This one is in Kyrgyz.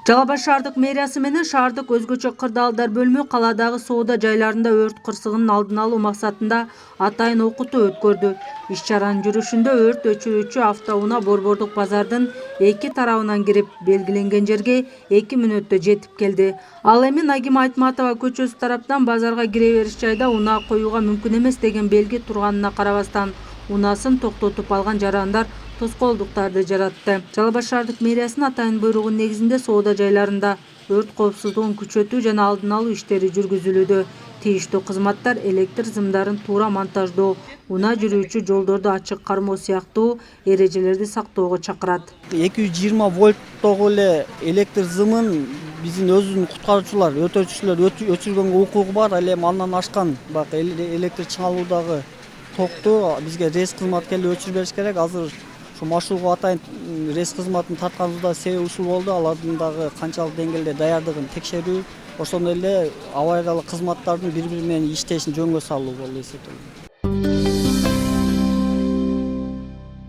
Жалал Абад шаардык мэриясы менен шаардык өзгөчө кырдаалдар бөлүмү калаадагы соода жайларында өрт кырсыгынын алдын алуу максатында атайын окутуу өткөрдү. Иш-чаранын жүрүшүндө өрт өчүрүүчү автоунаа Борбордук базардын эки тарабынан кирип, белгиленген жерге 2 мүнөттө жетип келди. Ал эми Нагима Айтматова көчөсү тараптан базарга кире бериш жайда унаа коюуга мүмкүн эмес деген белги турганына карабастан, унаасын токтотуп алган жарандар тоскоолдуктарды жаратты. Жалал Абад шаардык мэриясынын атайын буйругунун негизинде соода жайларында өрт коопсуздугун күчөтүү жана алдын алуу иштери жүргүзүлүүдө. Тийиштүү кызматтар электр сымдарын туура монтаждоо, унаа жүрүүчү жолдорду ачык кармоо сыяктуу эрежелерди сактоого чакырат. 220 вольттогу эле электр сымын биздин өзүбүздүн куткаруучулар, өтөөчүлөр өчүргөнгө укугу бар. Ал эми андан ашкан электр чыңалуудагы токту бизге РЭС кызматы келип өчүрүп бериш керек. Азыр ошо машыгууга атайын РЭС кызматын тартканыбызда себеби ушул болду. Алардын дагы канчалык деңгээлде даярдыгын текшерүү, ошондой эле авариялык кызматтардын бири бири менен иштешин жөнгө салуу болду эсептелет.